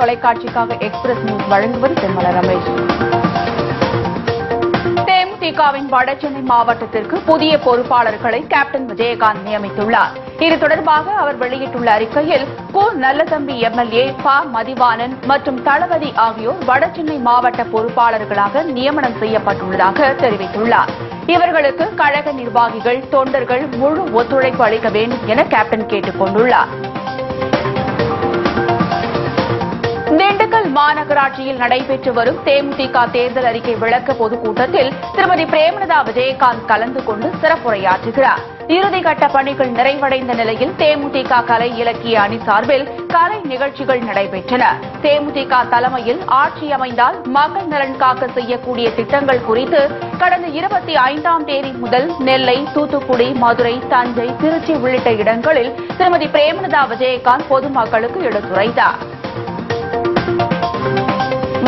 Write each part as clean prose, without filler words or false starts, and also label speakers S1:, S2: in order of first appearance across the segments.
S1: தொலைக்காட்சிக்காக express news வழங்குவது திருமல ரமேஷ். தேமுதிகவின் வடசென்னை மாவட்டத்திற்கு புதிய பொறுப்பாளர்களை கேப்டன் விஜயகாந்த் நியமித்துள்ளார். இது தொடர்பாக அவர் வெளியிட்டுள்ள அறிக்கையில் கு. நல்லதம்பி எம்எல்ஏ, ப. மதிவாணன் மற்றும் தளபதி ஆகியோர் வடசென்னை மாவட்ட பொறுப்பாளர்களாக நியமனம் செய்யப்பட்டுள்ளதாக தெரிவித்துள்ளார். இவர்களுக்கு கழக நிர்வாகிகள், தொண்டர்கள் முழு ஒத்துழைப்பு அளிக்க வேண்டும் என கேப்டன் கேட்டுக் கொண்டுள்ளார். திண்டுக்கல் மாநகராட்சியில் நடைபெற்று வரும் தேமுதிக தேர்தல் அறிக்கை விளக்க பொதுக்கூட்டத்தில் திருமதி பிரேமலதா விஜயகாந்த் கலந்து கொண்டு சிறப்புரையாற்றுகிறார். இறுதிக்கட்ட பணிகள் நிறைவடைந்த நிலையில் தேமுதிக கலை இலக்கிய அணி சார்பில் கலை நிகழ்ச்சிகள் நடைபெற்றன. தேமுதிக தலைமையில் ஆட்சி அமைந்தால் மக்கள் நலன் காக்க செய்யக்கூடிய திட்டங்கள் குறித்து கடந்த 25ஆம் தேதி முதல் நெல்லை, தூத்துக்குடி, மதுரை, தஞ்சை, திருச்சி உள்ளிட்ட இடங்களில் திருமதி பிரேமலதா விஜயகாந்த் பொதுமக்களுக்கு எடுத்துரைத்தார்.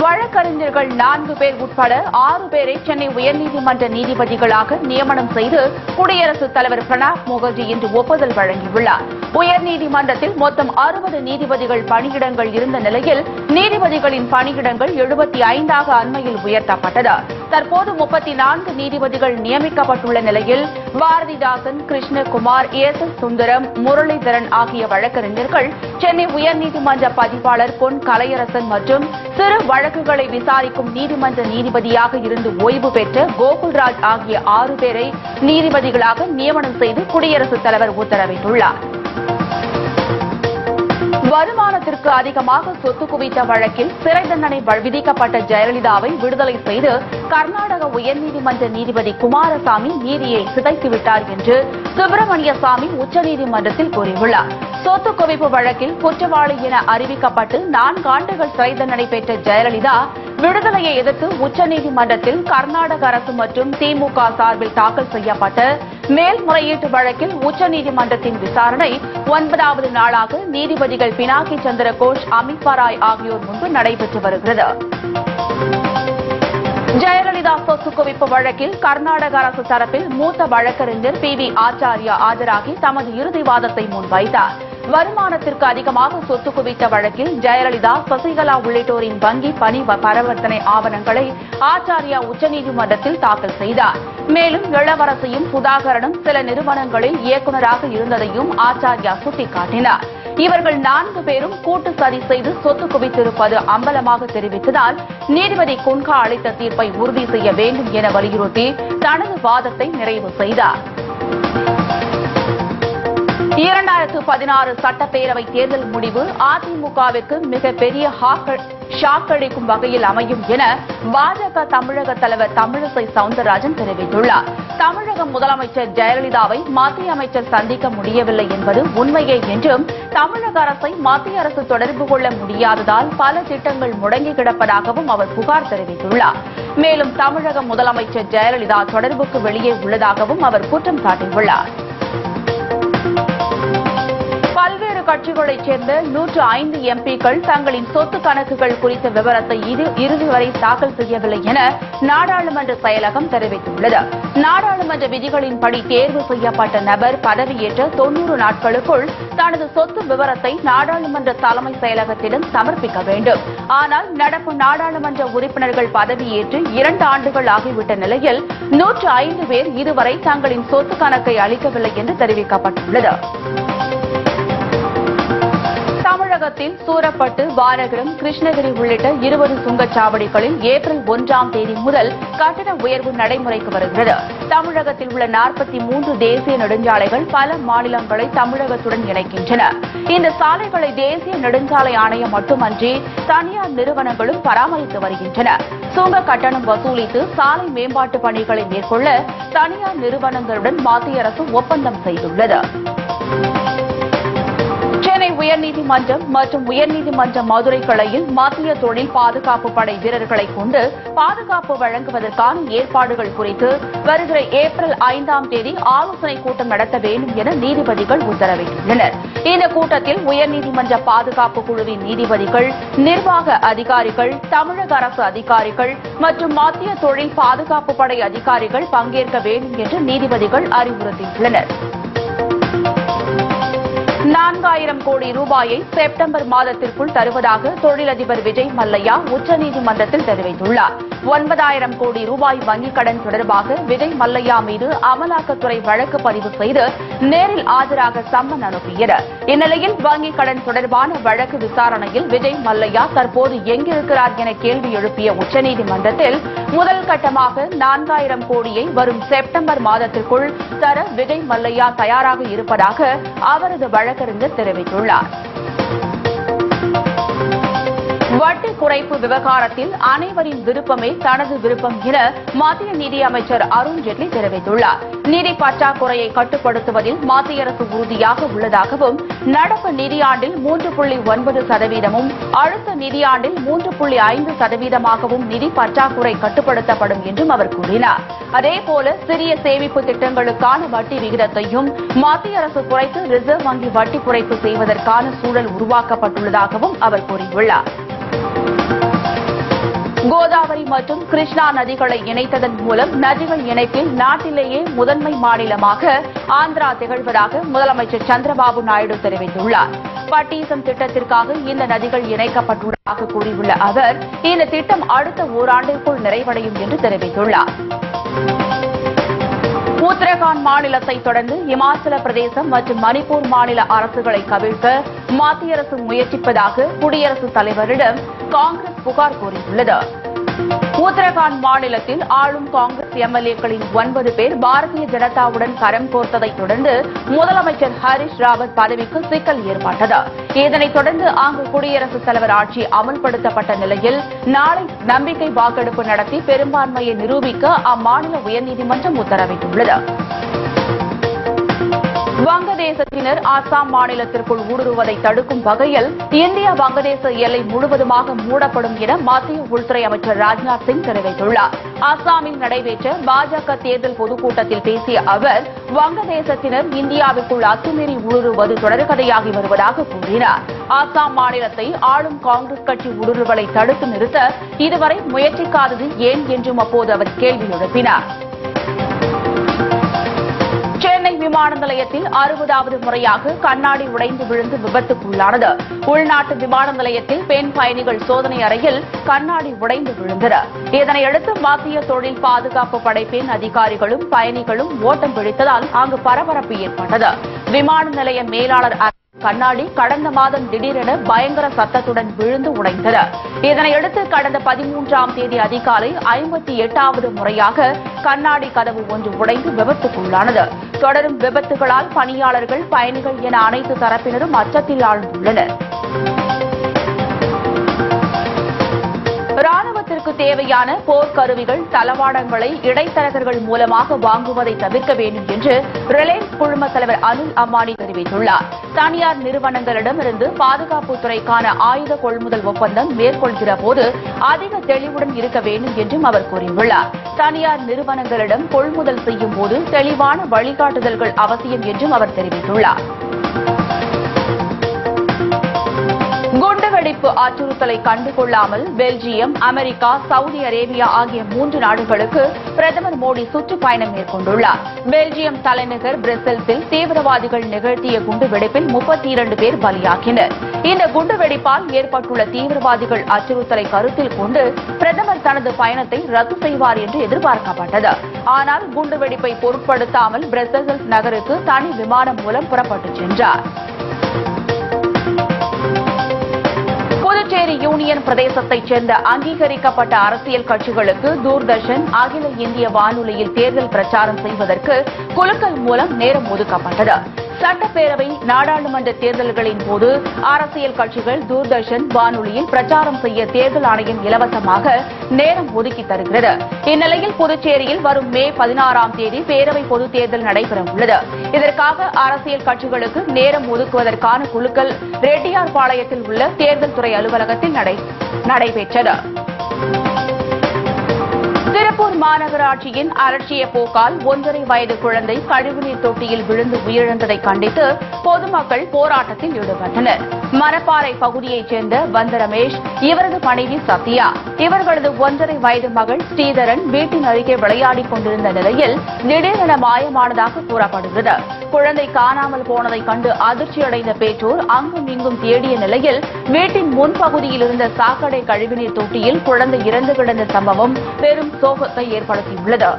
S1: வழக்கறிஞர்கள் 4 பேர் உட்பட 6 பேரை சென்னை உயர்நீதிமன்ற நீதிபதிகளாக நியமனம் செய்து குடியரசுத் தலைவர் பிரணாப் முகர்ஜி இன்று ஒப்புதல் வழங்கியுள்ளார். உயர்நீதிமன்றத்தில் மொத்தம் 60 நீதிபதிகள் பணியிடங்கள் இருந்த நிலையில் நீதிபதிகளின் பணியிடங்கள் 75ஆக அண்மையில் உயர்த்தப்பட்டது. தற்போது 34 நீதிபதிகள் நியமிக்கப்பட்டுள்ள நிலையில் பாரதிதாசன், கிருஷ்ணகுமார், எஸ். சுந்தரம், முரளிதரன் ஆகிய வழக்கறிஞர்கள் சென்னை உயர்நீதிமன்ற பதிவாளர் பொன் கலையரசன் மற்றும் சிறு வழக்குகளை விசாரிக்கும் நீதிமன்ற நீதிபதியாக இருந்து ஓய்வு பெற்ற கோகுல்ராஜ் ஆகிய 6 பேரை நீதிபதிகளாக நியமனம் செய்து குடியரசுத் தலைவர் உத்தரவிட்டுள்ளார். வருமானத்திற்கு அதிகமாக சொத்து குவித்த வழக்கில் சிறை தண்டனை விதிக்கப்பட்ட ஜெயலலிதாவை விடுதலை செய்து கர்நாடக உயர்நீதிமன்ற நீதிபதி குமாரசாமி நீதியை சிதைத்துவிட்டார் என்று சுப்பிரமணியசாமி உச்சநீதிமன்றத்தில் கூறியுள்ளார். சொத்து குவிப்பு வழக்கில் குற்றவாளி என அறிவிக்கப்பட்டு 4 ஆண்டுகள் சிறை தண்டனை பெற்ற ஜெயலலிதா விடுதலையை எதிர்த்து உச்சநீதிமன்றத்தில் கர்நாடக அரசு மற்றும் திமுக சார்பில் தாக்கல் செய்யப்பட்ட மேல்முறையீட்டு வழக்கில் உச்சநீதிமன்றத்தின் விசாரணை 9வது நாளாக நீதிபதிகள் பினாகி சந்திரகோஷ், அமித்பா ராய் ஆகியோர் முன்பு நடைபெற்று வருகிறது. ஜெயலலிதா சொத்து குவிப்பு வழக்கில் கர்நாடக அரசு தரப்பில் மூத்த வழக்கறிஞர் பி. ஆச்சாரியா ஆஜராகி தமது இறுதி வாதத்தை முன்வைத்தார். வருமானத்திற்கு அதிகமாக சொத்து குவித்த வழக்கில் ஜெயலலிதா, சசிகலா உள்ளிட்டோரின் வங்கி பணி பரிவர்த்தனை ஆவணங்களை ஆச்சாரியா உச்சநீதிமன்றத்தில் தாக்கல் செய்தார். மேலும் இளவரசியும் சுதாகரனும் சில நிறுவனங்களில் இயக்குநராக இருந்ததையும் ஆச்சாரியா சுட்டிக்காட்டினார். இவர்கள் 4 பேரும் கூட்டு சதி செய்து சொத்து குவித்திருப்பது அம்பலமாக தெரிவித்ததால் நீதிபதி குன்ஹா அளித்த தீர்ப்பை உறுதி செய்ய வேண்டும் என வலியுறுத்தி தனது வாதத்தை நிறைவு செய்தார். 2016 சட்டப்பேரவை தேர்தல் முடிவு அதிமுகவிற்கு மிகப்பெரிய ஷாக் அளிக்கும் வகையில் அமையும் என பாஜக தமிழக தலைவர் தமிழிசை சவுந்தரராஜன் தெரிவித்துள்ளார். தமிழக முதலமைச்சர் ஜெயலலிதாவை மத்திய அமைச்சர் சந்திக்க முடியவில்லை என்பது உண்மையே என்றும் தமிழக அரசை மத்திய அரசு தொடர்பு கொள்ள முடியாததால் பல திட்டங்கள் முடங்கி கிடப்பதாகவும் அவர் புகார் தெரிவித்துள்ளார். மேலும் தமிழக முதலமைச்சர் ஜெயலலிதா தொடர்புக்கு வெளியே உள்ளதாகவும் அவர் குற்றம் சாட்டியுள்ளார். பல்வேறு கட்சிகளைச் சேர்ந்த 105 எம்பிக்கள் தங்களின் சொத்து கணக்குகள் குறித்த விவரத்தை இறுதி வரை தாக்கல் செய்யவில்லை என நாடாளுமன்ற செயலகம் தெரிவித்துள்ளது. நாடாளுமன்ற விதிகளின்படி தேர்வு செய்யப்பட்ட நபர் பதவியேற்ற 90 நாட்களுக்குள் தனது சொத்து விவரத்தை நாடாளுமன்ற தலைமை செயலகத்திடம் சமர்ப்பிக்க வேண்டும். ஆனால் நடப்பு நாடாளுமன்ற உறுப்பினர்கள் பதவியேற்று 2 ஆண்டுகள் ஆகிவிட்ட நிலையில் 105 பேர் இதுவரை தங்களின் சொத்து கணக்கை அளிக்கவில்லை என்று தெரிவிக்கப்பட்டுள்ளது. தமிழகத்தில் சூரப்பட்டு, வாரகிரம், கிருஷ்ணகிரி உள்ளிட்ட 20 சுங்கச்சாவடிகளில் ஏப்ரல் 1ஆம் தேதி முதல் கட்டண உயர்வு நடைமுறைக்கு வருகிறது. தமிழகத்தில் உள்ள 43 தேசிய நெடுஞ்சாலைகள் பல மாநிலங்களை தமிழகத்துடன் இணைக்கின்றன. இந்த சாலைகளை தேசிய நெடுஞ்சாலை ஆணையம் மட்டுமன்றி தனியார் நிறுவனங்களும் பராமரித்து வருகின்றன. சுங்க கட்டணம் வசூலித்து சாலை மேம்பாட்டு பணிகளை மேற்கொள்ள தனியார் நிறுவனங்களுடன் மத்திய அரசு ஒப்பந்தம் செய்துள்ளது. சென்னை உயர்நீதிமன்றம் மற்றும் உயர்நீதிமன்ற மதுரை கிளையில் மத்திய தொழில் பாதுகாப்பு படை வீரர்களை கொண்டு பாதுகாப்பு வழங்குவதற்கான ஏற்பாடுகள் குறித்து வருகிற ஏப்ரல் 5ஆம் தேதி ஆலோசனைக் கூட்டம் நடத்த வேண்டும் என நீதிபதிகள் உத்தரவிட்டுள்ளனர். இந்த கூட்டத்தில் உயர்நீதிமன்ற பாதுகாப்பு குழுவின் நீதிபதிகள், நிர்வாக அதிகாரிகள், தமிழக அரசு அதிகாரிகள் மற்றும் மத்திய தொழில் பாதுகாப்பு படை அதிகாரிகள் பங்கேற்க வேண்டும் என்று நீதிபதிகள் அறிவுறுத்தியுள்ளனர். 4000 கோடி ரூபாயை செப்டம்பர் மாதத்திற்குள் தருவதாக தொழிலதிபர் விஜய் மல்லையா உச்சநீதிமன்றத்தில் தெரிவித்துள்ளார். 9000 கோடி ரூபாய் வங்கிக் கடன் தொடர்பாக விஜய் மல்லையா மீது அமலாக்கத்துறை வழக்கு பதிவு செய்து நேரில் ஆஜராக சம்மன் அனுப்பியது. இந்நிலையில் வங்கிக் கடன் தொடர்பான வழக்கு விசாரணையில் விஜய் மல்லையா தற்போது எங்கிருக்கிறார் என கேள்வி எழுப்பிய உச்சநீதிமன்றத்தில் முதல் கட்டமாக 4000 கோடியை வரும் செப்டம்பர் மாதத்திற்குள் தர விஜய் மல்லையா தயாராக இருப்பதாக அவரது வழக்கறிஞர் தெரிவித்துள்ளார். வட்டி குறைப்பு விவகாரத்தில் அனைவரின் விருப்பமே தனது விருப்பம் என மத்திய நிதியமைச்சர் அருண் ஜேட்லி தெரிவித்துள்ளார். நிதி பற்றாக்குறையை கட்டுப்படுத்துவதில் மத்திய அரசு உறுதியாக உள்ளதாகவும் நடப்பு நிதியாண்டில் 3.9%, அடுத்த நிதியாண்டில் 3.5%ஆகவும் நிதி பற்றாக்குறை கட்டுப்படுத்தப்படும் என்றும் அவர் கூறினார். அதேபோல சிறிய சேமிப்பு திட்டங்களுக்கான வட்டி விகிதத்தையும் மத்திய அரசு குறைத்து ரிசர்வ் வங்கி வட்டி குறைப்பு செய்வதற்கான சூழல் உருவாக்கப்பட்டுள்ளதாகவும் அவர் கூறியுள்ளார். கோதாவரி மற்றும் கிருஷ்ணா நதிகளை இணைத்ததன் மூலம் நதிகள் இணைப்பில் நாட்டிலேயே முதன்மை மாநிலமாக ஆந்திரா திகழ்வதாக முதலமைச்சர் சந்திரபாபு நாயுடு தெரிவித்துள்ளார். பட்டீசம் திட்டத்திற்காக இந்த நதிகள் இணைக்கப்பட்டுள்ளதாக கூறியுள்ள அவர் இந்த திட்டம் அடுத்த ஓராண்டிற்குள் நிறைவடையும் என்று தெரிவித்துள்ளார். உத்தரகாண்ட் மாநிலத்தை தொடர்ந்து இமாச்சல பிரதேசம் மற்றும் மணிப்பூர் மாநில அரசுகளை கவிழ்க்க மத்திய அரசு முயற்சிப்பதாக குடியரசுத் தலைவரிடம் காங்கிரஸ் புகார் கூறியுள்ளது. உத்தரகாண்ட் மாநிலத்தில் ஆளும் காங்கிரஸ் எம்எல்ஏக்களின் 9 பேர் பாரதிய ஜனதாவுடன் கரம் கோர்த்ததைத் தொடர்ந்து முதலமைச்சர் ஹரிஷ் ராவத் பதவிக்கு சிக்கல் ஏற்பட்டது. இதனைத் தொடர்ந்து அங்கு குடியரசுத் தலைவர் ஆட்சி அமல்படுத்தப்பட்ட நிலையில் நாளை நம்பிக்கை வாக்கெடுப்பு நடத்தி பெரும்பான்மையை நிரூபிக்க அம்மாநில உயர்நீதிமன்றம் உத்தரவிட்டுள்ளது. வங்கதேசத்தினர் அசாம் மாநிலத்திற்குள் ஊடுருவதை தடுக்கும் வகையில் இந்தியா வங்கதேச எல்லை முழுவதுமாக மூடப்படும் என மத்திய உள்துறை அமைச்சர் ராஜ்நாத் சிங் தெரிவித்துள்ளார். அசாமில் நடைபெற்ற பாஜக தேர்தல் பொதுக்கூட்டத்தில் பேசிய அவர் வங்கதேசத்தினர் இந்தியாவுக்குள் அத்துமீறி ஊடுருவது தொடர்கதையாகி வருவதாக கூறினார். அசாம் மாநிலத்தை ஆளும் காங்கிரஸ் கட்சி ஊடுருவலை தடுத்து நிறுத்த இதுவரை முயற்சிக்காதது ஏன் என்றும் அப்போது அவர் கேள்வி எழுப்பினார். சென்னை விமான நிலையத்தில் 60வது முறையாக கண்ணாடி உடைந்து விழுந்து விபத்துக்குள்ளானது. உள்நாட்டு விமான நிலையத்தில் பெண் பயணிகள் சோதனை அறையில் கண்ணாடி உடைந்து விழுந்தனர். இதனையடுத்து மத்திய தொழில் பாதுகாப்பு படை பெண் அதிகாரிகளும் பயணிகளும் ஓட்டம் பிடித்ததால் அங்கு பரபரப்பு ஏற்பட்டது. விமான நிலைய மேலாளர் கண்ணாடி கடந்த மாதம் திடீரென பயங்கர சத்தத்துடன் விழுந்து உடைந்தது. இதனையடுத்து கடந்த 13ஆம் தேதி அதிகாலை 58வது முறையாக கண்ணாடி கதவு ஒன்று உடைந்து விபத்துக்குள்ளானது. தொடரும் விபத்துகளால் பணியாளர்கள், பயணிகள் என அனைத்து தரப்பினரும் அச்சத்தில் ஆழ்ந்துள்ளனர். ராணுவத்திற்கு தேவையான போர்க்கருவிகள், தளவாடங்களை இடைத்தரகர்கள் மூலமாக வாங்குவதை தவிர்க்க வேண்டும் என்று ரிலையன்ஸ் குழும தலைவர் அனில் அம்பானி தெரிவித்துள்ளார். தனியார் நிறுவனங்களிடமிருந்து பாதுகாப்புத்துறைக்கான ஆயுத கொள்முதல் ஒப்பந்தம் மேற்கொள்கிற போது அதிக தெளிவுடன் இருக்க வேண்டும் என்றும் அவர் கூறியுள்ளார். தனியார் நிறுவனங்களிடம் கொள்முதல் செய்யும் போது தெளிவான வழிகாட்டுதல்கள் அவசியம் என்றும் அவர் தெரிவித்துள்ளார். குண்டுவெடிப்பு அச்சுறுத்தலை கண்டுகொள்ளாமல் பெல்ஜியம், அமெரிக்கா, சவுதி அரேபியா ஆகிய 3 நாடுகளுக்கு பிரதமர் மோடி சுற்றுப்பயணம் மேற்கொண்டுள்ளார். பெல்ஜியம் தலைநகர் பிரசல்ஸில் தீவிரவாதிகள் நிகழ்த்திய குண்டுவெடிப்பில் 32 பேர் பலியாகினர். இந்த குண்டுவெடிப்பால் ஏற்பட்டுள்ள தீவிரவாதிகள் அச்சுறுத்தலை கருத்தில் கொண்டு பிரதமர் தனது பயணத்தை ரத்து செய்வார் என்று எதிர்பார்க்கப்பட்டது. ஆனால் குண்டுவெடிப்பை பொருட்படுத்தாமல் பிரசல்ஸ் நகருக்கு தனி விமானம் மூலம் புறப்பட்டுச் சென்றார். புதுச்சேரி யூனியன் பிரதேசத்தைச் சேர்ந்த அங்கீகரிக்கப்பட்ட அரசியல் கட்சிகளுக்கு தூர்தர்ஷன், அகில இந்திய வானொலியில் தேர்தல் பிரச்சாரம் செய்வதற்கு குலுக்கல் மூலம் நேரம் ஒதுக்கப்பட்டது. சட்டப்பேரவை, நாடாளுமன்ற தேர்தல்களின் போது அரசியல் கட்சிகள் தூர்தர்ஷன் வானொலியில் பிரச்சாரம் செய்ய தேர்தல் ஆணையம் இலவசமாக நேரம் ஒதுக்கி தருகிறது. இந்நிலையில் புதுச்சேரியில் வரும் மே 16ஆம் தேதி பேரவை பொதுத் தேர்தல் நடைபெறவுள்ளது. இதற்காக அரசியல் கட்சிகளுக்கு நேரம் ஒதுக்குவதற்கான குலுக்கல் ரெட்டியார்பாளையத்தில் உள்ள தேர்தல் துறை அலுவலகத்தில் நடைபெற்றது. திருப்பூர் மாநகராட்சியின் அலட்சிய போக்கால் 1.5 வயது குழந்தை கழிவுநீர் தொட்டியில் விழுந்து உயிரிழந்ததை கண்டித்து பொதுமக்கள் போராட்டத்தில் ஈடுபட்டனர். மணப்பாறை பகுதியைச் சேர்ந்த வந்த ரமேஷ், இவரது மனைவி சத்யா, இவர்களது 1.5 வயது மகள் ஸ்ரீதரன் வீட்டின் அருகே விளையாடிக் கொண்டிருந்த நிலையில் திடீரென மாயமானதாக கூறப்படுகிறது. குழந்தை காணாமல் போனதைக் கண்டு அதிர்ச்சியடைந்த பெற்றோர் அங்கும் இங்கும் தேடிய நிலையில் வீட்டின் முன்பகுதியில் இருந்த சாக்கடை கழிவுநீர் தொட்டியில் குழந்தை இறந்து கிடந்த சம்பவம் பெரும் சோகத்தை ஏற்படுத்தியுள்ளது.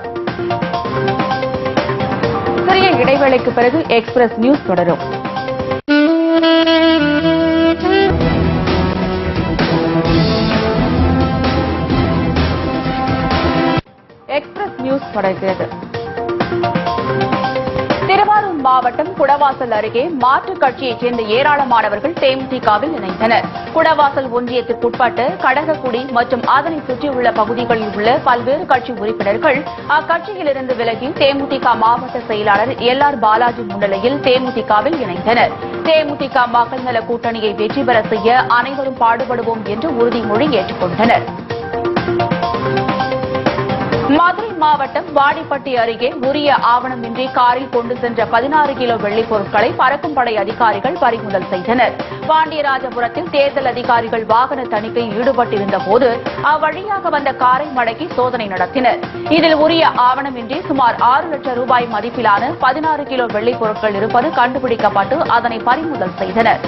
S1: சிறிய இடைவேளைக்கு பிறகு எக்ஸ்பிரஸ் நியூஸ் தொடரும். எக்ஸ்பிரஸ் நியூஸ் தொடர்கிறது. திருவாரூர் மாவட்டம் குடவாசல் அருகே மாற்றுக் கட்சியைச் சேர்ந்த ஏராளமானவர்கள் தேமுதிகவில் இணைந்தனர். குடவாசல் ஒன்றியத்திற்குட்பட்ட கடகக்குடி மற்றும் அதனை சுற்றியுள்ள பகுதிகளில் உள்ள பல்வேறு கட்சி உறுப்பினர்கள் அக்கட்சியிலிருந்து விலகி தேமுதிக மாவட்ட செயலாளர் LR பாலாஜி முன்னிலையில் தேமுதிகவில் இணைந்தனர். தேமுதிக மக்கள் நல கூட்டணியை வெற்றி பெற செய்ய அனைவரும் பாடுபடுவோம் என்று உறுதிமொழி ஏற்றுக் கொண்டனர். மதுரை மாவட்டம் வாடிப்பட்டி அருகே உரிய ஆவணமின்றி காரில் கொண்டு சென்ற 16 கிலோ வெள்ளிப் பொருட்களை பறக்கும் படை அதிகாரிகள் பறிமுதல் செய்தனர். பாண்டியராஜபுரத்தில் தேர்தல் அதிகாரிகள் வாகன தணிக்கையில் ஈடுபட்டிருந்த போது அவ்வழியாக வந்த காரை மடக்கி சோதனை நடத்தினர். இதில் உரிய ஆவணமின்றி சுமார் 6 லட்சம் ரூபாய் மதிப்பிலான 16 கிலோ வெள்ளிப் பொருட்கள் இருப்பது கண்டுபிடிக்கப்பட்டு அதனை பறிமுதல் செய்தனர்.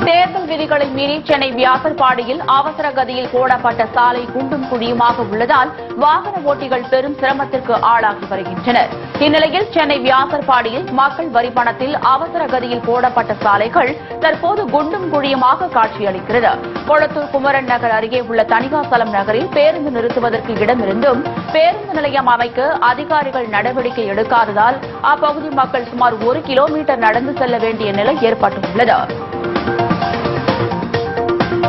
S1: தேர்தல் விதிகளை மீறி சென்னை வியாசர்பாடியில் அவசர கதியில் போடப்பட்ட சாலை குண்டும் குழியுமாக உள்ளதால் வாகன ஓட்டிகள் பெரும் சிரமத்திற்கு ஆளாகி வருகின்றனர். இந்நிலையில் சென்னை வியாசர்பாடியில் மக்கள் வரி பணத்தில் அவசர கதியில் போடப்பட்ட சாலைகள் தற்போது குண்டும் குழியுமாக காட்சியளிக்கிறது. கொளத்தூர் குமரன் நகர் அருகே உள்ள தணிகாசலம் நகரில் பேருந்து நிறுத்துவதற்கு இடமிருந்தும் பேருந்து நிலையம் அமைக்க அதிகாரிகள் நடவடிக்கை எடுக்காததால் அப்பகுதி மக்கள் சுமார் 1 கிலோமீட்டர் நடந்து செல்ல வேண்டிய நிலை ஏற்பட்டுள்ளது.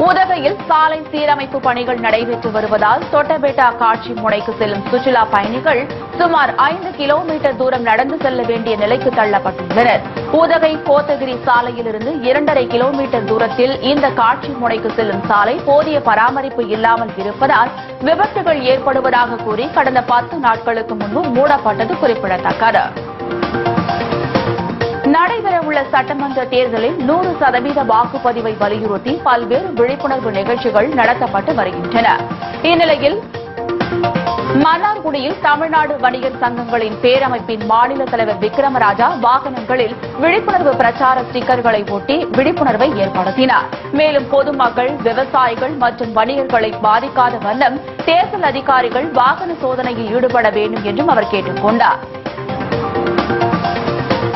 S1: உதகையில் சாலை சீரமைப்பு பணிகள் நடைபெற்று வருவதால் தொட்டபேட்டா காட்சி முனைக்கு செல்லும் சுற்றுலா பயணிகள் சுமார் 5 கிலோமீட்டர் தூரம் நடந்து செல்ல வேண்டிய நிலைக்கு தள்ளப்பட்டுள்ளனர். உதகை கோத்தகிரி சாலையிலிருந்து 2.5 கிலோமீட்டர் தூரத்தில் இந்த காட்சி முனைக்கு செல்லும் சாலை போதிய பராமரிப்பு இல்லாமல் இருப்பதால் விபத்துகள் ஏற்படுவதாக கூறி கடந்த 10 நாட்களுக்கு முன்பு மூடப்பட்டது குறிப்பிடத்தக்கது. நடைபெறவுள்ள சட்டமன்ற தேர்தலில் 100% வாக்குப்பதிவை வலியுறுத்தி பல்வேறு விழிப்புணர்வு நிகழ்ச்சிகள் நடத்தப்பட்டு வருகின்றன. இந்நிலையில் மன்னார்குடியில் தமிழ்நாடு வணிகர் சங்கங்களின் பேரமைப்பின் மாநில தலைவர் விக்ரமராஜா வாகனங்களில் விழிப்புணர்வு பிரச்சார ஸ்டிக்கர்களை ஒட்டி விழிப்புணர்வை ஏற்படுத்தினார். மேலும் பொதுமக்கள், விவசாயிகள் மற்றும் வணிகர்களை பாதிக்காத வண்ணம் தேர்தல் அதிகாரிகள் வாகன சோதனையில் ஈடுபட வேண்டும் என்றும் அவர் கேட்டுக் கொண்டார்.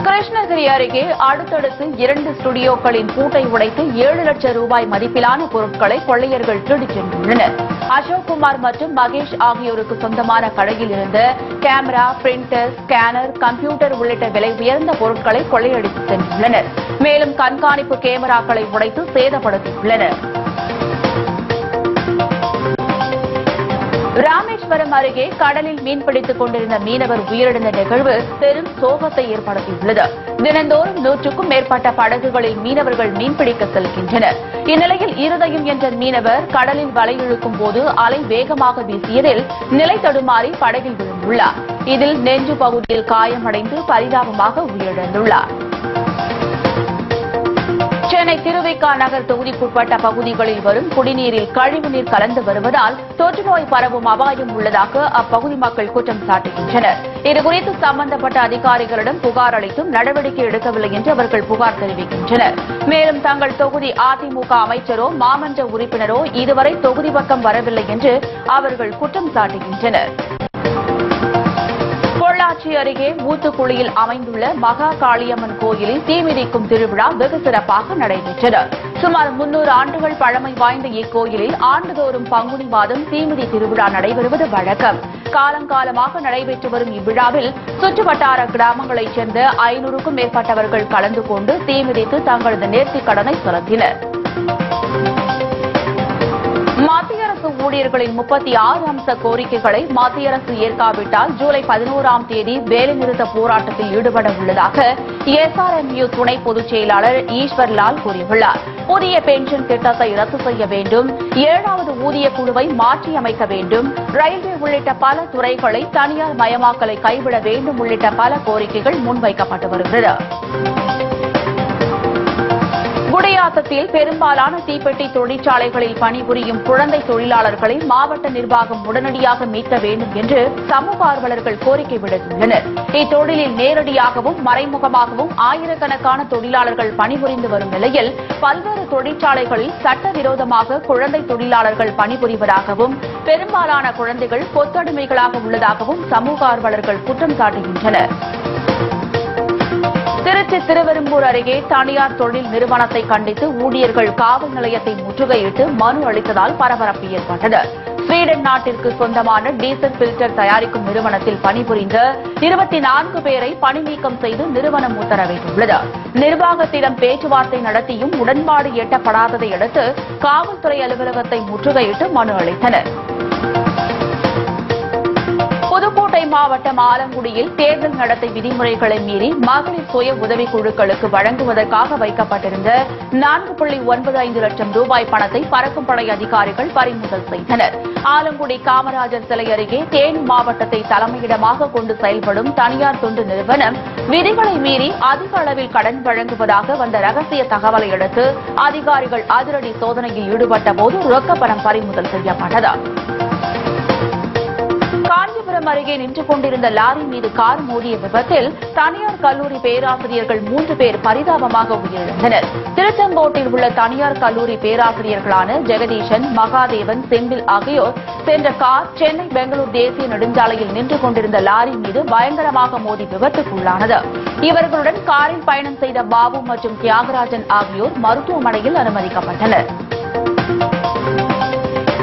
S1: கிருஷ்ணகிரி அருகே அடுத்தடுத்து 2 ஸ்டுடியோக்களின் பூட்டை உடைத்து 7 லட்சம் ரூபாய் மதிப்பிலான பொருட்களை கொள்ளையர்கள் திருடிச் சென்றுள்ளனர். அசோக்குமார் மற்றும் மகேஷ் ஆகியோருக்கு சொந்தமான கடையில் இருந்த கேமரா, பிரிண்டர், ஸ்கேனர், கம்ப்யூட்டர் உள்ளிட்ட விலை உயர்ந்த பொருட்களை கொள்ளையடித்து சென்றுள்ளனர். மேலும் கண்காணிப்பு கேமராக்களை உடைத்து சேதப்படுத்தியுள்ளனர். ராமேஸ்வரம் அருகே கடலில் மீன்பிடித்துக் கொண்டிருந்த மீனவர் உயிரிழந்த நிகழ்வு பெரும் சோகத்தை ஏற்படுத்தியுள்ளது. தினந்தோறும் 100க்கும் மேற்பட்ட படகுகளில் மீனவர்கள் மீன்பிடிக்க செல்கின்றனர். இந்நிலையில் இருதயம் என்ற மீனவர் கடலில் வலை இழுக்கும் போது அலை வேகமாக வீசியதில் நிலை தடுமாறி படகில் விழுந்துள்ளார். இதில் நெஞ்சு பகுதியில் காயமடைந்து பரிதாபமாக உயிரிழந்துள்ளார். சென்னை திருவிக நகர் தொகுதிக்குட்பட்ட பகுதிகளில் வரும் குடிநீரில் கழிவுநீர் கலந்து வருவதால் தொற்றுநோய் பரவும் அபாயம் உள்ளதாக அப்பகுதி மக்கள் குற்றம் சாட்டுகின்றனர். இதுகுறித்து சம்பந்தப்பட்ட அதிகாரிகளிடம் புகார் அளித்தும் நடவடிக்கை எடுக்கவில்லை என்று அவர்கள் புகார் தெரிவிக்கின்றனர். மேலும் தங்கள் தொகுதி அதிமுக அமைச்சரோ மாமன்ற உறுப்பினரோ இதுவரை தொகுதி பக்கம் வரவில்லை என்று அவர்கள் குற்றம் சாட்டுகின்றனர். பொள்ளாச்சி அருகே ஊத்துக்குளியில் அமைந்துள்ள மகா காளியம்மன் கோயிலில் தீமிதிக்கும் திருவிழா வெகு சிறப்பாக நடைபெற்றது. சுமார் 300 ஆண்டுகள் பழமை வாய்ந்த இக்கோயிலில் ஆண்டுதோறும் பங்குனி மாதம் தீமிதி திருவிழா நடைபெறுவது வழக்கம். காலங்காலமாக நடைபெற்று வரும் இவ்விழாவில் சுற்றுவட்டார கிராமங்களைச் சேர்ந்த 500க்கும் மேற்பட்டவர்கள் கலந்து கொண்டு தீமிதித்து தங்களது நேர்த்திக் கடனை செலுத்தினர். மத்திய அரசு ஊழியர்களின் 36 அம்ச கோரிக்கைகளை மத்திய அரசு ஏற்காவிட்டால் ஜூலை 11ஆம் தேதி வேலைநிறுத்த போராட்டத்தில் ஈடுபட உள்ளதாக SRMU துணை பொதுச் செயலாளர் ஈஸ்வர்லால் கூறியுள்ளார். புதிய பென்ஷன் திட்டத்தை ரத்து செய்ய வேண்டும், 7வது ஊதிய குழுவை மாற்றியமைக்க வேண்டும், ரயில்வே உள்ளிட்ட பல துறைகளை தனியார் மயமாக்கலை கைவிட வேண்டும் உள்ளிட்ட பல கோரிக்கைகள் முன்வைக்கப்பட்டு வருகிறது. குடியாத்தத்தில் பெரும்பாலான தீப்பெட்டி தொழிற்சாலைகளில் பணிபுரியும் குழந்தை தொழிலாளர்களை மாவட்ட நிர்வாகம் உடனடியாக மீட்க வேண்டும் என்று சமூக ஆர்வலர்கள் கோரிக்கை விடுத்துள்ளனர். இத்தொழிலில் நேரடியாகவும் மறைமுகமாகவும் ஆயிரக்கணக்கான தொழிலாளர்கள் பணிபுரிந்து வரும் நிலையில் பல்வேறு தொழிற்சாலைகளில் சட்டவிரோதமாக குழந்தை தொழிலாளர்கள் பணிபுரிவதாகவும் பெரும்பாலான குழந்தைகள் கொத்தடிமைகளாக உள்ளதாகவும் சமூக ஆர்வலர்கள் குற்றம் சாட்டுகின்றனர். திருச்சி திருவெரும்பூர் அருகே தனியார் தொழில் நிறுவனத்தை கண்டித்து ஊழியர்கள் காவல் நிலையத்தை முற்றுகையிட்டு மனு அளித்ததால் பரபரப்பு ஏற்பட்டது. ஸ்வீடன் நாட்டிற்கு சொந்தமான டீசல் பில்டர் தயாரிக்கும் நிறுவனத்தில் பணிபுரிந்த 24 பேரை பணி நீக்கம் செய்து நிறுவனம் உத்தரவிட்டுள்ளது. நிர்வாகத்திடம் பேச்சுவார்த்தை நடத்தியும் உடன்பாடு எட்டப்படாததை அடுத்து காவல்துறை அலுவலகத்தை முற்றுகையிட்டு மனு அளித்தனர். புதுக்கோட்டை மாவட்டம் ஆலங்குடியில் தேர்தல் நடத்தை விதிமுறைகளை மீறி மகளிர் சுய உதவிக்குழுக்களுக்கு வழங்குவதற்காக வைக்கப்பட்டிருந்த 4.95 லட்சம் ரூபாய் பணத்தை பறக்கும் படை அதிகாரிகள் பறிமுதல் செய்தனர். ஆலங்குடி காமராஜர் சிலை அருகே தேனி மாவட்டத்தை தலைமையிடமாக கொண்டு செயல்படும் தனியார் தொண்டு நிறுவனம் விதிகளை மீறி அதிக அளவில் கடன் வழங்குவதாக வந்த ரகசிய தகவலை அடுத்து அதிகாரிகள் அதிரடி சோதனையில் ஈடுபட்ட போது ரொக்கப்பணம் பறிமுதல் செய்யப்பட்டது. காஞ்சிபுரம் அருகே நின்று கொண்டிருந்த லாரி மீது கார் மோதிய விபத்தில் தனியார் கல்லூரி பேராசிரியர்கள் 3 பேர் பரிதாபமாக உயிரிழந்தனர். திருச்செங்கோட்டில் உள்ள தனியார் கல்லூரி பேராசிரியர்களான ஜெகதீஷன், மகாதேவன், செந்தில் ஆகியோர் சென்ற கார் சென்னை பெங்களூர் தேசிய நெடுஞ்சாலையில் நின்று கொண்டிருந்த லாரி மீது பயங்கரமாக மோதி விபத்துக்குள்ளானது. இவர்களுடன் காரில் பயணம் செய்த பாபு மற்றும் தியாகராஜன் ஆகியோர் மருத்துவமனையில் அனுமதிக்கப்பட்டனர்.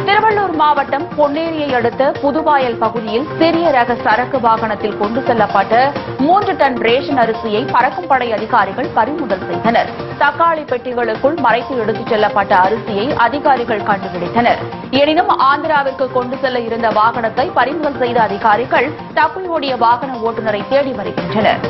S1: திருவள்ளூர் மாவட்டம் பொன்னேரியை அடுத்த புதுவாயல் பகுதியில் சிறிய ரக சரக்கு வாகனத்தில் கொண்டு செல்லப்பட்ட 3 டன் ரேஷன் அரிசியை பறக்கும் படை அதிகாரிகள் பறிமுதல் செய்தனர். தக்காளி பெட்டிகளுக்குள் மறைத்து எடுத்துச் செல்லப்பட்ட அரிசியை அதிகாரிகள் கண்டுபிடித்தனர். எனினும் ஆந்திராவிற்கு கொண்டு செல்ல இருந்த வாகனத்தை பறிமுதல் செய்த அதிகாரிகள் தப்பி ஓடிய வாகன ஓட்டுநரை தேடி வருகின்றனர்.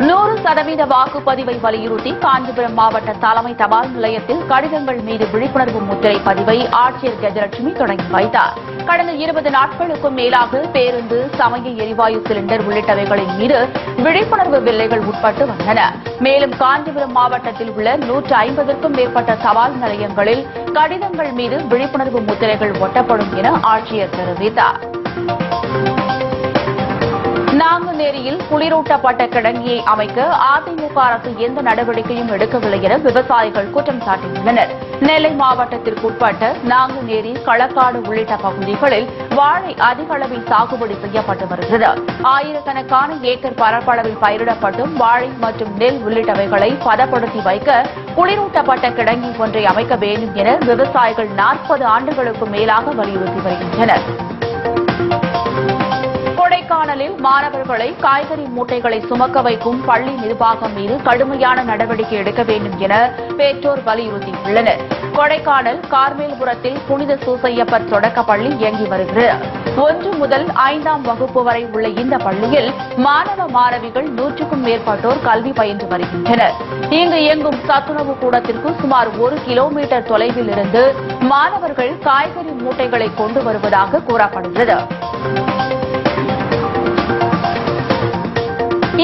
S1: 100% வாக்குப்பதிவை வலியுறுத்தி காஞ்சிபுரம் மாவட்ட தலைமை தபால் நிலையத்தில் கடிதங்கள் மீது விழிப்புணர்வு முத்திரை பதிவை ஆட்சியர் கஜலட்சுமி தொடங்கி வைத்தார். கடந்த 20 நாட்களுக்கும் மேலாக பேருந்து, சமையல் எரிவாயு சிலிண்டர் உள்ளிட்டவைகளின் மீது விழிப்புணர்வு வில்லைகள் உட்பட்டு வந்தன. மேலும் காஞ்சிபுரம் மாவட்டத்தில் உள்ள 150க்கும் மேற்பட்ட தபால் நிலையங்களில் கடிதங்கள் மீது விழிப்புணர்வு முத்திரைகள் ஒட்டப்படும் என ஆட்சியர் தெரிவித்தார். நாங்குநேரியில் குளிரூட்டப்பட்ட கிடங்கியை அமைக்க அதிமுக அரசு எந்த நடவடிக்கையும் எடுக்கவில்லை என விவசாயிகள் குற்றம் சாட்டியுள்ளனர். நெல்லை மாவட்டத்திற்குட்பட்ட நாங்குநேரி, களக்காடு உள்ளிட்ட பகுதிகளில் வாழை அதிக அளவில் சாகுபடி செய்யப்பட்டு வருகிறது. ஆயிரக்கணக்கான ஏக்கர் பரப்பளவில் பயிரிடப்பட்டும் வாழை மற்றும் நெல் உள்ளிட்டவைகளை பதப்படுத்தி வைக்க குளிரூட்டப்பட்ட கிடங்கி ஒன்றை அமைக்க வேண்டும் என விவசாயிகள் 40 ஆண்டுகளுக்கு மேலாக வலியுறுத்தி வருகின்றனர். கொடைக்கானலில் மாணவர்களை காய்கறி மூட்டைகளை சுமக்க வைக்கும் பள்ளி நிர்வாகம் மீது கடுமையான நடவடிக்கை எடுக்க வேண்டும் என பெற்றோர் வலியுறுத்தியுள்ளனர். கொடைக்கானல் கார்மேல்புரத்தில் புனித சூசையப்பர் தொடக்கப் பள்ளி இயங்கி வருகிறது. 1 முதல் 5ஆம் வகுப்பு வரை உள்ள இந்த பள்ளியில் மாணவ மாணவிகள் 100க்கும் மேற்பட்டோர் கல்வி பயின்று வருகின்றனர். இங்கு இயங்கும் சத்துணவு கூடத்திற்கு சுமார் 1 கிலோமீட்டர் தொலைவில் இருந்து மாணவர்கள் காய்கறி மூட்டைகளை கொண்டு வருவதாக கூறப்படுகிறது.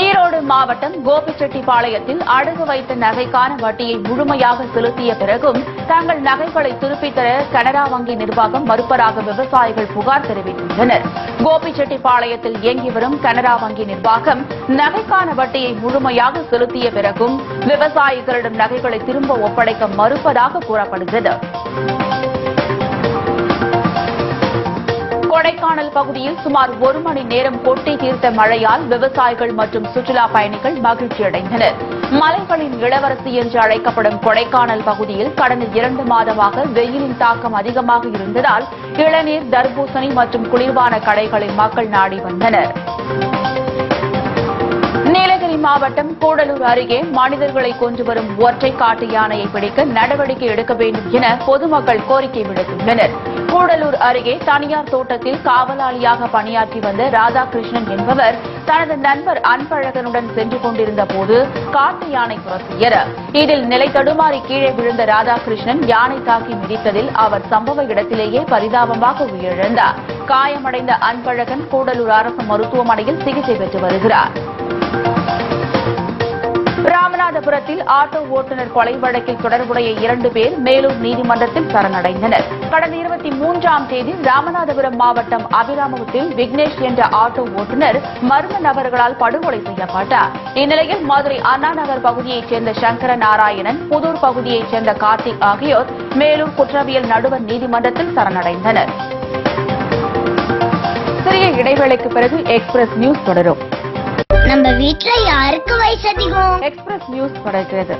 S1: ஈரோடு மாவட்டம் கோபிச்செட்டிப்பாளையத்தில் அடகு வைத்த நகைக்கான வட்டியை முழுமையாக செலுத்திய பிறகும் தங்கள் நகைகளை திருப்பித் தர கனரா வங்கி நிர்வாகம் மறுப்பதாக விவசாயிகள் புகார் தெரிவித்துள்ளனர். கோபிச்செட்டிப்பாளையத்தில் இயங்கி வரும் கனரா வங்கி நிர்வாகம் நகைக்கான வட்டியை முழுமையாக செலுத்திய பிறகும் விவசாயிகளிடம் நகைகளை திரும்ப ஒப்படைக்க மறுப்பதாக கூறப்படுகிறது. கொடைக்கானல் பகுதியில் சுமார் 1 மணி நேரம் கொட்டி தீர்த்த மழையால் விவசாயிகள் மற்றும் சுற்றுலா பயணிகள் மகிழ்ச்சியடைந்தனர். மலைகளின் இளவரசி என்று அழைக்கப்படும் கொடைக்கானல் பகுதியில் கடந்த 2 மாதமாக வெயிலின் தாக்கம் அதிகமாக இருந்ததால் இளநீர், தர்பூசணி மற்றும் குளிர்பான கடைகளில் மக்கள் நாடி வந்தனர். நீலகிரி மாவட்டம் கூடலூர் அருகே மனிதர்களை கொன்று வரும் ஒற்றை காட்டு யானையை பிடிக்க நடவடிக்கை எடுக்க வேண்டும் என பொதுமக்கள் கோரிக்கை விடுத்துள்ளனர். கூடலூர் அருகே தனியார் தோட்டத்தில் காவலாளியாக பணியாற்றி வந்த ராதாகிருஷ்ணன் என்பவர் தனது நண்பர் அன்பழகனுடன் சென்று கொண்டிருந்த போது காட்டு யானை துரத்தியது. இதில் நிலை தடுமாறி கீழே விழுந்த ராதாகிருஷ்ணன் யானை தாக்கி மிதித்ததில் அவர் சம்பவ இடத்திலேயே பரிதாபமாக உயிரிழந்தார். காயமடைந்த அன்பழகன் கூடலூர் அரசு மருத்துவமனையில் சிகிச்சை பெற்று வருகிறார். ராமநாதபுரத்தில் ஆட்டோ ஓட்டுநர் கொலை வழக்கில் தொடர்புடைய 2 பேர் மேலூர் நீதிமன்றத்தில் சரணடைந்தனர். கடந்த 23ஆம் தேதி ராமநாதபுரம் மாவட்டம் அபிராமத்தில் விக்னேஷ் என்ற ஆட்டோ ஓட்டுநர் மர்ம நபர்களால் படுகொலை செய்யப்பட்டார். இந்நிலையில் மதுரை அண்ணா நகர் பகுதியைச் சேர்ந்த சங்கர நாராயணன், புதூர் பகுதியைச் சேர்ந்த கார்த்திக் ஆகியோர் மேலூர் குற்றவியல் நடுவர் நீதிமன்றத்தில் சரணடைந்தனர். சிறிய இடைவேளைக்கு பிறகு எக்ஸ்பிரஸ் நியூஸ் தொடரும்.
S2: நம்ம வீட்ல யாருக்கு வயசு அதிகம்?
S1: எக்ஸ்பிரஸ் நியூஸ் தொடர்கிறது.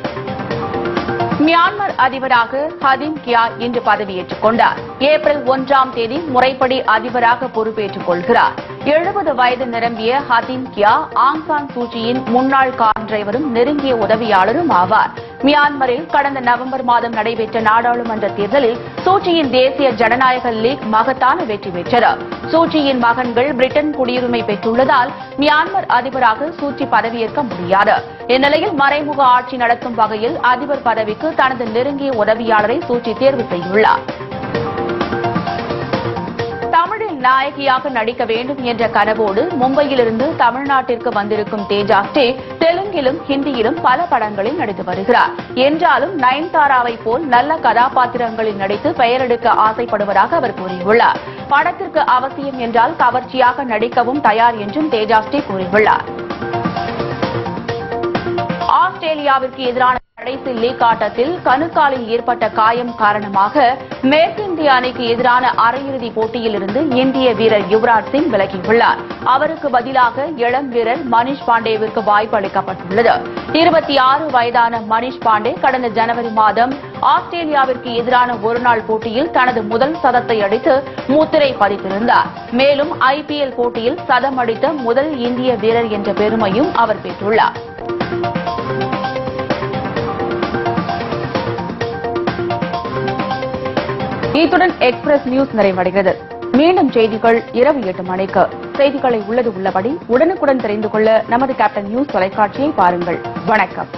S1: மியான்மர் அதிபராக ஹதீம் கியா இன்று பதவியேற்றுக் கொண்டார். ஏப்ரல் 1ஆம் தேதி முறைப்படி அதிபராக பொறுப்பேற்றுக் கொள்கிறார். 70 வயது நிரம்பிய ஹதீம் கியா ஆங் சான் சூச்சியின் முன்னாள் கார் டிரைவரும் நெருங்கிய உதவியாளரும் ஆவார். மியான்மரில் கடந்த நவம்பர் மாதம் நடைபெற்ற நாடாளுமன்ற தேர்தலில் சூச்சியின் தேசிய ஜனநாயக லீக் மகத்தான வெற்றி பெற்றது. சூச்சியின் மகன்கள் பிரிட்டன் குடியுரிமை பெற்றுள்ளதால் மியான்மர் அதிபராக சூச்சி பதவியேற்க முடியாது. இந்நிலையில் மறைமுக ஆட்சி நடத்தும் வகையில் அதிபர் பதவிக்கு தனது நெருங்கிய உதவியாளரை சூச்சி தேர்வு செய்துள்ளார். தமிழில் நாயகியாக நடிக்க வேண்டும் என்ற கனவோடு மும்பையிலிருந்து தமிழ்நாட்டிற்கு வந்திருக்கும் தேஜாஸ்ரீ தெலுங்கிலும் ஹிந்தியிலும் பல படங்களில் நடித்து வருகிறார். என்றாலும் நயன்தாராவை போல் நல்ல கதாபாத்திரங்களில் நடித்து பெயரெடுக்க ஆசைப்படுவதாக அவர் கூறியுள்ளார். படத்திற்கு அவசியம் என்றால் கவர்ச்சியாக நடிக்கவும் தயார் என்றும் தேஜாஸ்ரீ கூறியுள்ளார். ஆஸ்திரேலியாவிற்கு எதிரான கடைசி லீக் ஆட்டத்தில் கணுக்காலில் ஏற்பட்ட காயம் காரணமாக மேற்கிந்திய அணிக்கு எதிரான அரையிறுதிப் போட்டியிலிருந்து இந்திய வீரர் யுவராஜ் சிங் விலகியுள்ளார். அவருக்கு பதிலாக இளம் வீரர் மனிஷ் பாண்டேவிற்கு வாய்ப்பு அளிக்கப்பட்டுள்ளது. 26 வயதான மனிஷ் பாண்டே கடந்த ஜனவரி மாதம் ஆஸ்திரேலியாவிற்கு எதிரான ஒருநாள் போட்டியில் தனது முதல் சதத்தை அடித்து முத்திரை பதித்திருந்தார். மேலும் ஐபிஎல் போட்டியில் சதம் அடித்த முதல் இந்திய வீரர் என்ற பெருமையும் அவர் பெற்றுள்ளார். இத்துடன் எக்ஸ்பிரஸ் நியூஸ் நிறைவடைகிறது. மீண்டும் செய்திகள் இரவு 8 மணிக்கு. செய்திகளை உள்ளபடி உடனுக்குடன் தெரிந்து கொள்ள நமது கேப்டன் நியூஸ் தொலைக்காட்சியை பாருங்கள். வணக்கம்.